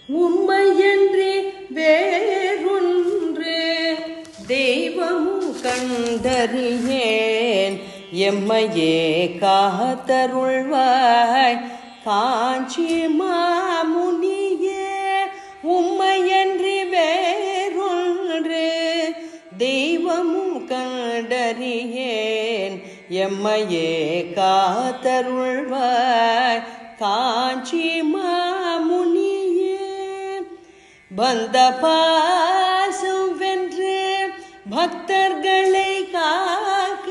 உம்மையன்றி வேறொன்று தெய்வம் கண்டறியேன் எம்மையே காத்தருள்வாய் காஞ்சி மாமுனியே. உம்மையன்றி வேறொன்று தெய்வமும் கண்டறியேன் எம்மையே காத்தருள்வாய் காஞ்சி மாமுனியே. பந்த பாசம் வென்று பக்தர்களை காக்க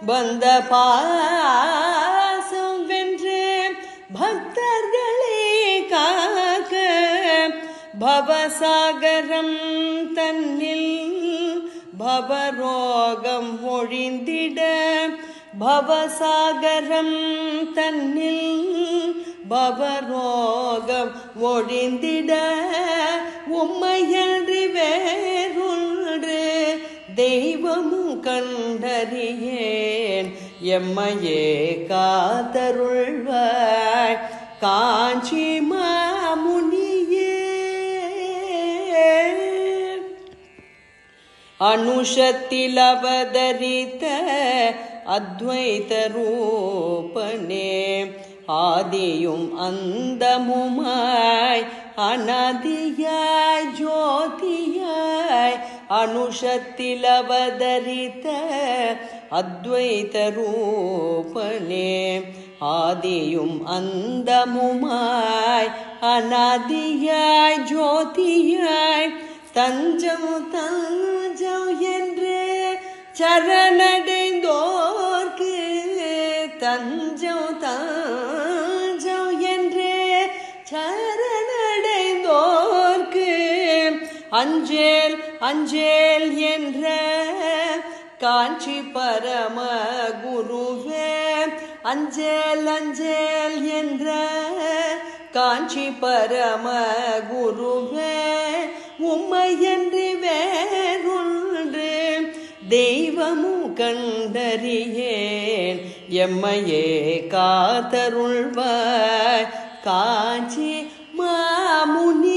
பந்த பாசம் வென்று பக்தர்களை காக்க பவசாகரம் தன்னில் பவரோகம் ஒழிந்திட பவசாகரம் தன்னில் பவரோகம் ஒழிந்திட உம்மையன்றி வேறொன்று தெய்வமும் கண்டறியேன் எம்மையே காத்தருள்வாய் காஞ்சி மாமுனியே. அனுஷத்தில் அவதரித்த அத்வைத ரூபனே ஆதியும் அந்தமுமாய் அநாதியாய் ஜோதியாய். அனுஷத்தில் அவதரித்த அத்வைத ரூபனே ஆதியும் அந்தமுமாய் அநாதியாய் ஜோதியாய். தஞ்சம் தஞ்சம் என்று சரணடைந்தோர்க்கு தஞ்சம் தஞ்சம் என்று சரணடைந்தோர்க்கு அஞ்சேல் அஞ்சேல் என்ற காஞ்சி பரம குருவே. அஞ்சேல் அஞ்சேல் என்ற காஞ்சி பரம குருவே. உம்மையன்றி வேறொன்று தெய்வமும் கண்டறியேன் எம்மையே காத்தருள்வாய் காஞ்சி மாமுனி.